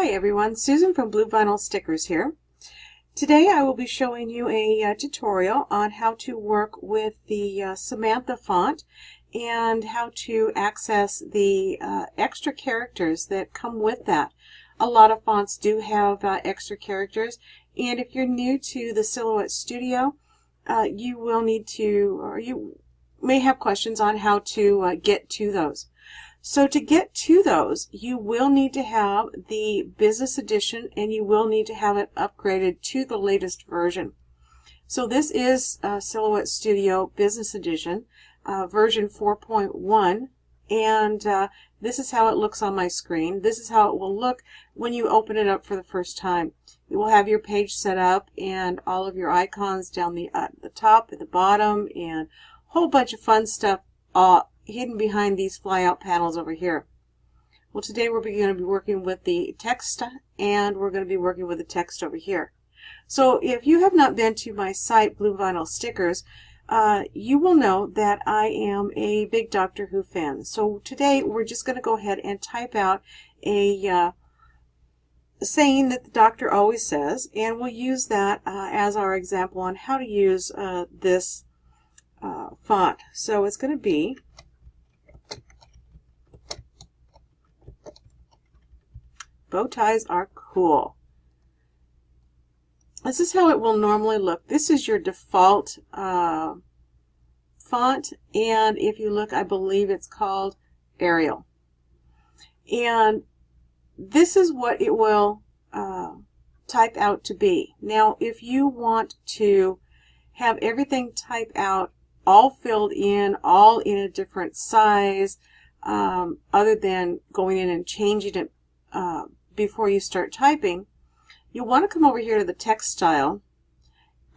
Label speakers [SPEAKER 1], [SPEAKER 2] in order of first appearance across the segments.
[SPEAKER 1] Hi everyone, Susan from Blue Vinyl Stickers here. Today I will be showing you a tutorial on how to work with the Samantha font and how to access the extra characters that come with that. A lot of fonts do have extra characters, and if you're new to the Silhouette Studio, you will need to, or you may have questions on how to get to those. So to get to those, you will need to have the Business Edition, and you will need to have it upgraded to the latest version. So this is Silhouette Studio Business Edition, version 4.1, and this is how it looks on my screen. This is how it will look when you open it up for the first time. You will have your page set up and all of your icons down the top and the bottom, and a whole bunch of fun stuff hidden behind these flyout panels over here. Well, today we're going to be working with the text, and we're going to be working with the text over here. So if you have not been to my site, Blue Vinyl Stickers, you will know that I am a big Doctor Who fan. So today we're just going to go ahead and type out a saying that the Doctor always says, and we'll use that as our example on how to use this font. So it's going to be bow ties are cool. This is how it will normally look. This is your default font, and if you look, I believe it's called Arial. And this is what it will type out to be. Now, if you want to have everything type out all filled in, all in a different size, other than going in and changing it before you start typing, you'll want to come over here to the text style,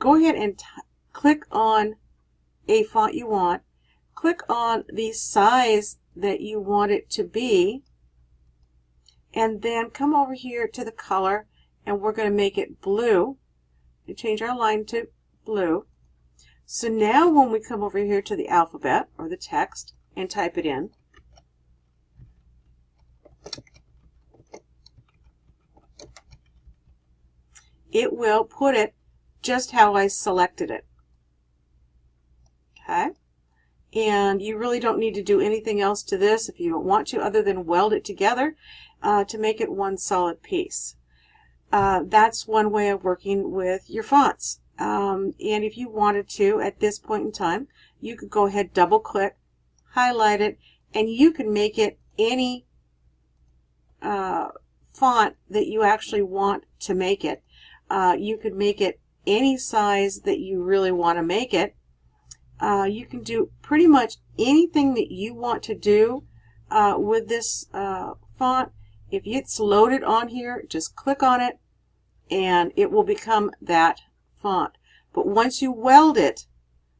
[SPEAKER 1] go ahead and click on a font you want, click on the size that you want it to be, and then come over here to the color, and we're going to make it blue. We change our line to blue. So now when we come over here to the alphabet or the text and type it in, it will put it just how I selected it. Okay? And you really don't need to do anything else to this if you don't want to, other than weld it together to make it one solid piece. That's one way of working with your fonts. And if you wanted to, at this point in time, you could go ahead, double click, highlight it, and you can make it any font that you actually want to make it. You could make it any size that you really want to make it. You can do pretty much anything that you want to do with this font. If it's loaded on here, just click on it and it will become that font. But once you weld it,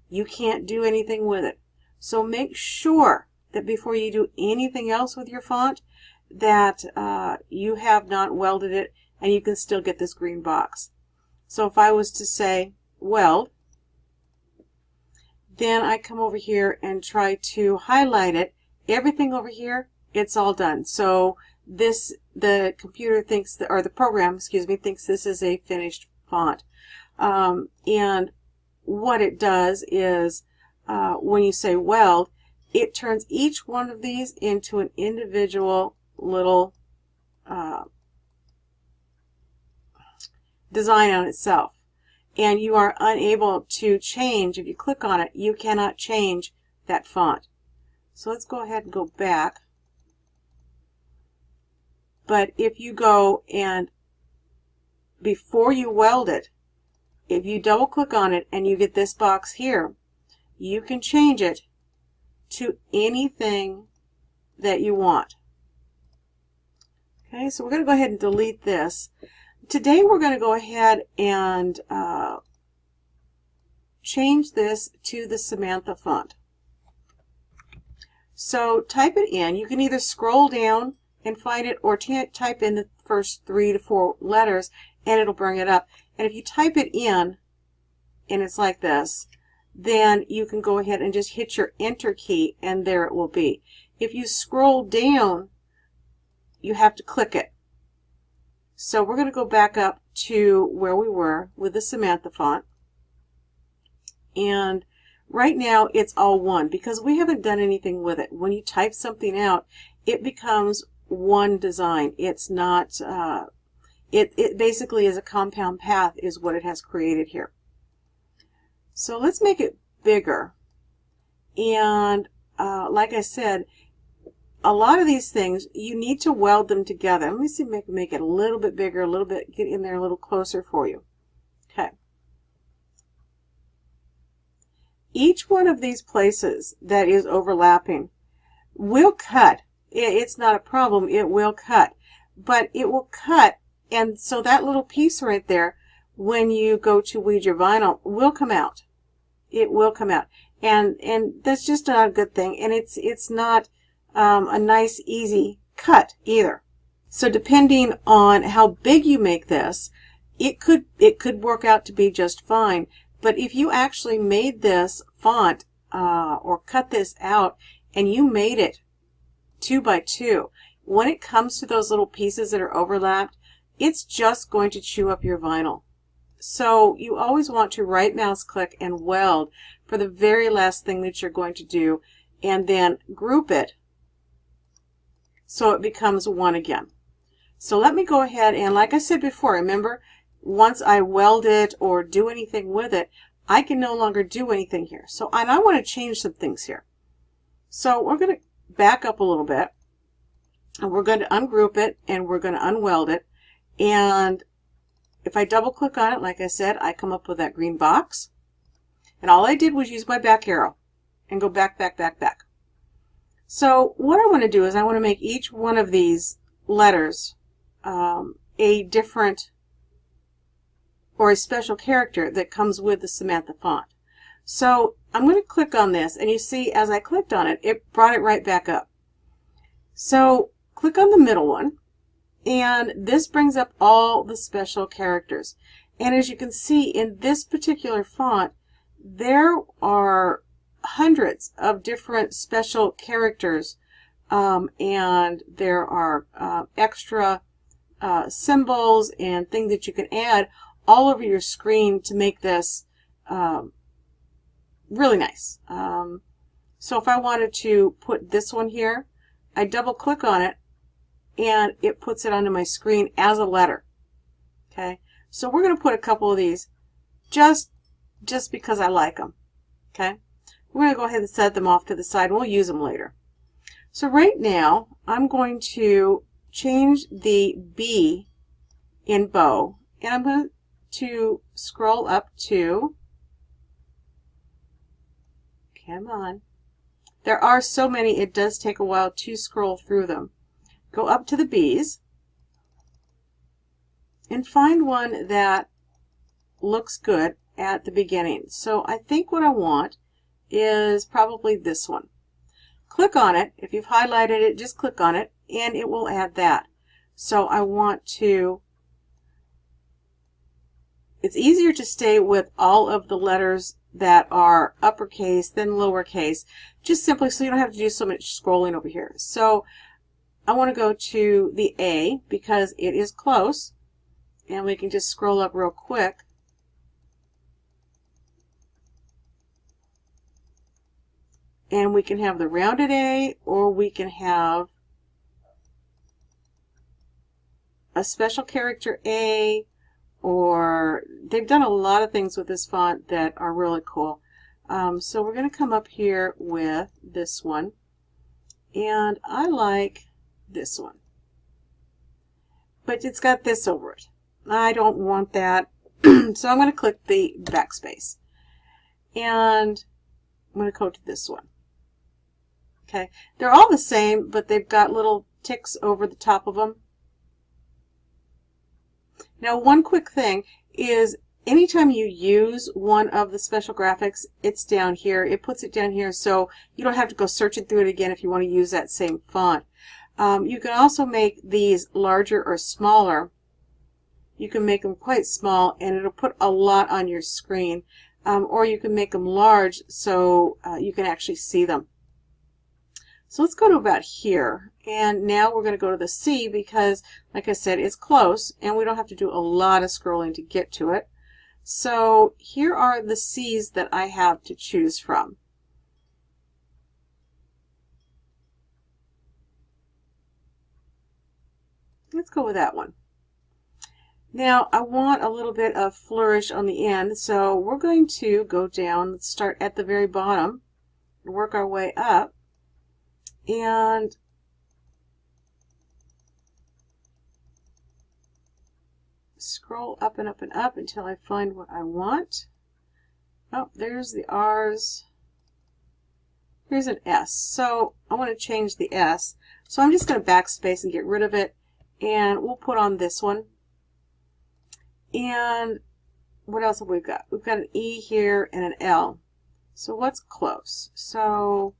[SPEAKER 1] you can't do anything with it. So make sure that before you do anything else with your font that you have not welded it, and you can still get this green box. So if I was to say weld, then I come over here and try to highlight it. Everything over here, it's all done. So the computer thinks that, or the program, excuse me, thinks this is a finished font. And what it does is when you say weld, it turns each one of these into an individual little design on itself, and you are unable to change. If you click on it, you cannot change that font. So let's go ahead and go back. But if you go and before you weld it, if you double click on it and you get this box here, you can change it to anything that you want. Okay, so we're going to go ahead and delete this. Today we're going to go ahead and change this to the Samantha font. So type it in. You can either scroll down and find it, or type in the first 3 to 4 letters and it'll bring it up. And if you type it in and it's like this, then you can go ahead and just hit your enter key and there it will be. If you scroll down, you have to click it. So we're going to go back up to where we were with the Samantha font. And right now it's all one because we haven't done anything with it. When you type something out, it becomes one design. It's not, it basically is a compound path is what it has created here. So let's make it bigger. And like I said, a lot of these things, you need to weld them together. Let me see if I can make it a little bit bigger, a little bit, get in there a little closer for you. Okay. Each one of these places that is overlapping will cut. It's not a problem. It will cut. But it will cut, and so that little piece right there, when you go to weed your vinyl, will come out. It will come out. And that's just not a good thing. And it's not a nice, easy cut either. So depending on how big you make this, it could work out to be just fine. But if you actually made this font or cut this out and you made it 2 by 2, when it comes to those little pieces that are overlapped, it's just going to chew up your vinyl. So you always want to right mouse click and weld for the very last thing that you're going to do, and then group it so it becomes one again. So let me go ahead and, like I said before, remember, once I weld it or do anything with it, I can no longer do anything here. So and I want to change some things here. So we're going to back up a little bit, and we're going to ungroup it, and we're going to unweld it. And if I double click on it, like I said, I come up with that green box. And all I did was use my back arrow and go back, back, back, back. So what I want to do is I want to make each one of these letters a different or a special character that comes with the Samantha font. So I'm going to click on this, and you see as I clicked on it, it brought it right back up. So click on the middle one, and this brings up all the special characters. And as you can see in this particular font, there are hundreds of different special characters, and there are extra symbols and things that you can add all over your screen to make this really nice. So if I wanted to put this one here, I double click on it and it puts it onto my screen as a letter. Okay, so we're going to put a couple of these just because I like them. Okay, we're going to go ahead and set them off to the side, and we'll use them later. So right now I'm going to change the B in bow, and I'm going to scroll up to, come on, there are so many, it does take a while to scroll through them. Go up to the B's and find one that looks good at the beginning. So I think what I want is probably this one. Click on it. If you've highlighted it, just click on it and it will add that. So I want to, it's easier to stay with all of the letters that are uppercase than lowercase, just simply so you don't have to do so much scrolling over here. So I want to go to the A because it is close, and we can just scroll up real quick. And we can have the rounded A, or we can have a special character A, or they've done a lot of things with this font that are really cool. So we're going to come up here with this one, and I like this one, but it's got this over it. I don't want that, so I'm going to click the backspace, and I'm going to go to this one. Okay, they're all the same, but they've got little ticks over the top of them. Now, one quick thing is anytime you use one of the special graphics, it's down here. It puts it down here so you don't have to go searching through it again if you want to use that same font. You can also make these larger or smaller. You can make them quite small and it'll put a lot on your screen. Or you can make them large so you can actually see them. So let's go to about here, And now we're going to go to the C because, like I said, it's close and we don't have to do a lot of scrolling to get to it. So here are the C's that I have to choose from. Let's go with that one. Now I want a little bit of flourish on the end, so we're going to go down, let's start at the very bottom, and work our way up, and scroll up and up and up until I find what I want. Oh, there's the R's. Here's an S. So I want to change the S. So I'm just going to backspace and get rid of it. And we'll put on this one. And what else have we got? We've got an E here and an L. So what's close? So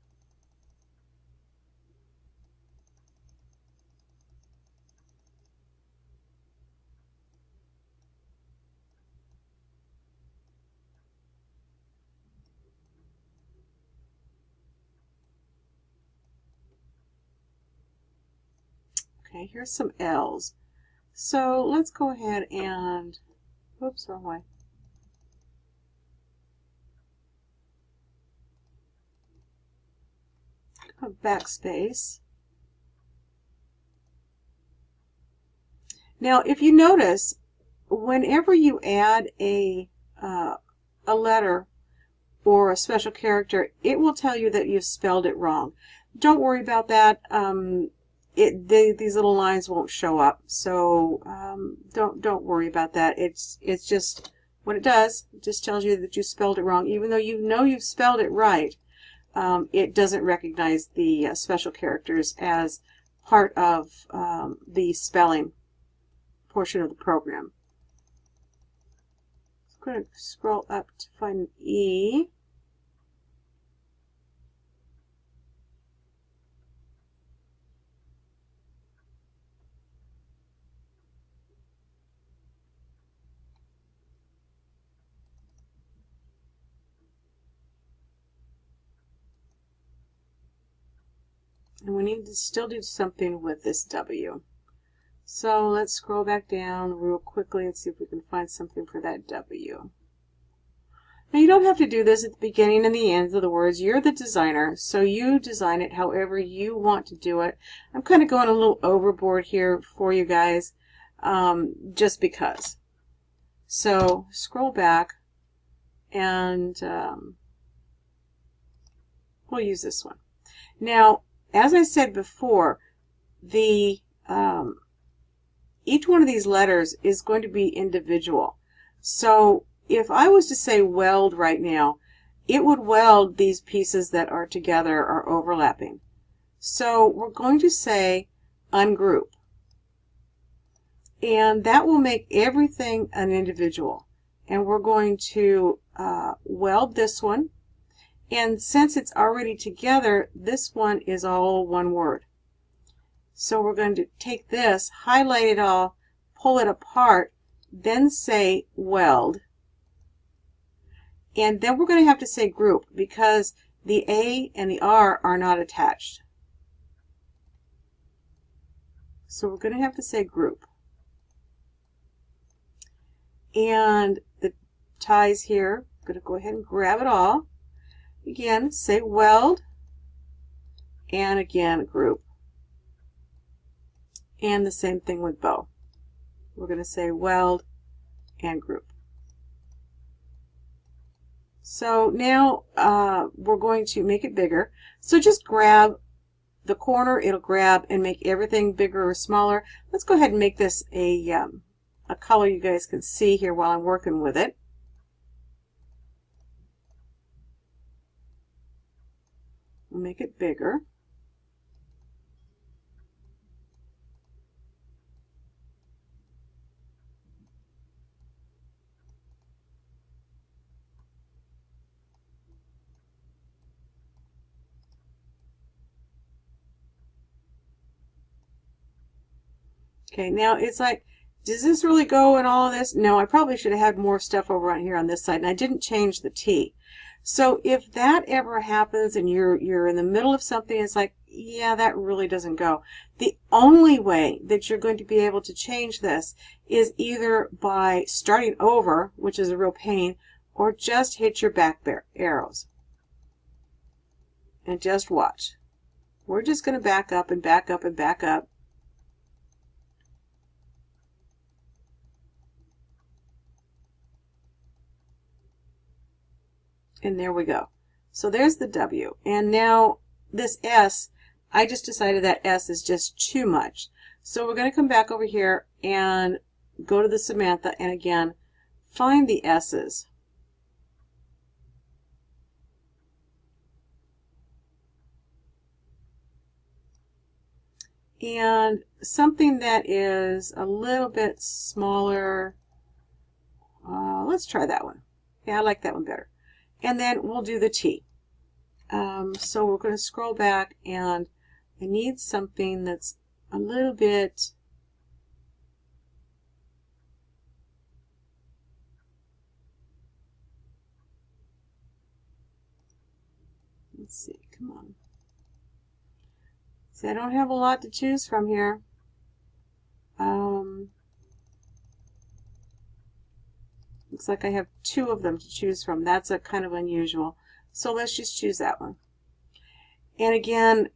[SPEAKER 1] okay, here's some L's. So let's go ahead and, oops, wrong way. Backspace. Now, if you notice, whenever you add a letter or a special character, it will tell you that you've spelled it wrong. Don't worry about that. These little lines won't show up, so don't worry about that. It's just what it does. It just tells you that you spelled it wrong, even though you know you've spelled it right. It doesn't recognize the special characters as part of the spelling portion of the program. I'm going to scroll up to find an E. And we need to still do something with this W. So let's scroll back down real quickly and see if we can find something for that W. Now you don't have to do this at the beginning and the ends of the words. You're the designer, so you design it however you want to do it. I'm kind of going a little overboard here for you guys, just because. So scroll back and we'll use this one. Now, as I said before, the each one of these letters is going to be individual. So if I was to say weld right now, it would weld these pieces that are together or overlapping. So we're going to say ungroup. And that will make everything an individual. And we're going to weld this one. And since it's already together, this one is all one word. So we're going to take this, highlight it all, pull it apart, then say weld. And then we're going to have to say group because the A and the R are not attached. So we're going to have to say group. And the ties here, I'm going to go ahead and grab it all. Again, say weld, and again group. And the same thing with bow. We're going to say weld and group. So now we're going to make it bigger. So just grab the corner, it'll grab and make everything bigger or smaller. Let's go ahead and make this a color you guys can see here while I'm working with it. We'll make it bigger. Okay, now it's like, does this really go in all of this? No, I probably should have had more stuff over on here on this side, and I didn't change the T. So if that ever happens and you're in the middle of something, it's like, yeah, that really doesn't go. The only way that you're going to be able to change this is either by starting over, which is a real pain, or just hit your back arrows. And just watch. We're just going to back up and back up and back up. And there we go. So there's the W. And now this S, I just decided that S is just too much. So we're going to come back over here and go to the Samantha and again, find the S's. And something that is a little bit smaller, let's try that one. Yeah, I like that one better. And then we'll do the T. So we're going to scroll back and I need something that's a little bit let's see, come on. See, I don't have a lot to choose from here. Looks like I have 2 of them to choose from. That's a kind of unusual. So let's just choose that one. And again,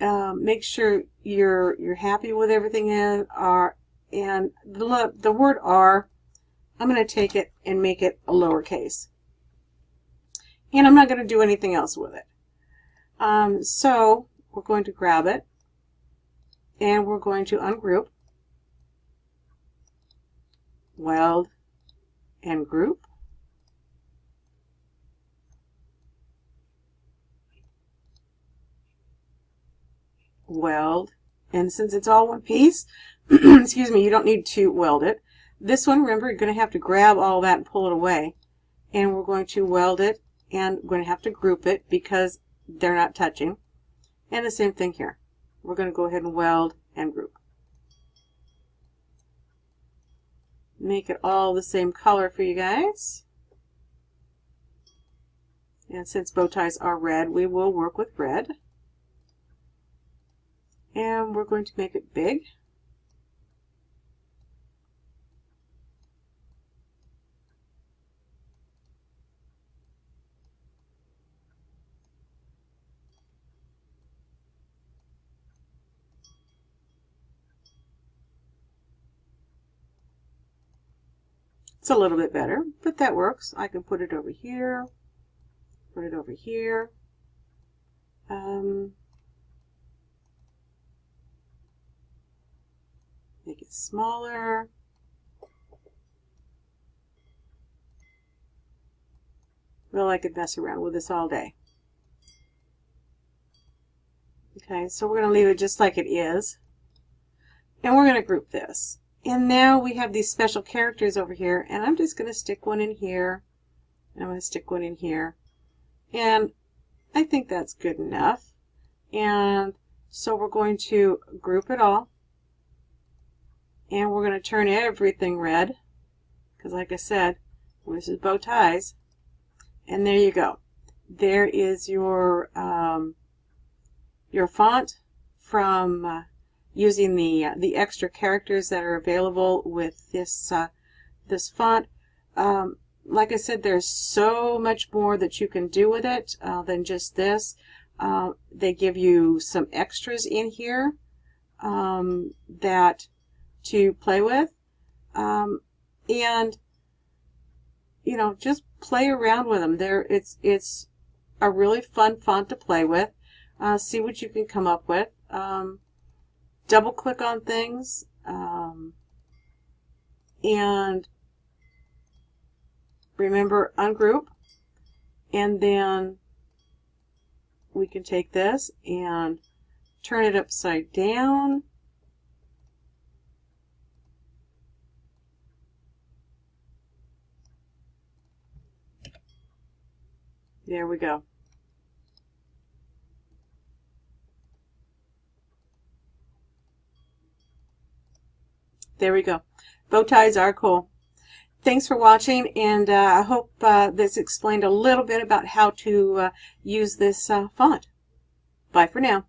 [SPEAKER 1] make sure you're happy with everything in R. And the word R, I'm going to take it and make it a lowercase. And I'm not going to do anything else with it. So we're going to grab it and we're going to ungroup, weld, and group. Weld, and since it's all one piece, excuse me, you don't need to weld it. This one, remember, you're going to have to grab all that and pull it away. And we're going to weld it, and we're going to have to group it because they're not touching. And the same thing here. We're going to go ahead and weld and group. Make it all the same color for you guys. And since bow ties are red, we will work with red. And we're going to make it big. It's a little bit better, but that works. I can put it over here, put it over here. Make it smaller. Well, I could mess around with this all day. Okay, so we're going to leave it just like it is. And we're going to group this. And now we have these special characters over here, and I'm just going to stick one in here, and I'm going to stick one in here. And I think that's good enough. And so we're going to group it all. And we're going to turn everything red, because like I said, this is bow ties. And there you go. There is your font from using the extra characters that are available with this this font. Like I said, there's so much more that you can do with it than just this. They give you some extras in here that to play with, and you know, just play around with them. It's a really fun font to play with. See what you can come up with. Double click on things, and remember, ungroup, and then we can take this and turn it upside down. There we go. There we go. Bow ties are cool. Thanks for watching, and I hope this explained a little bit about how to use this font. Bye for now.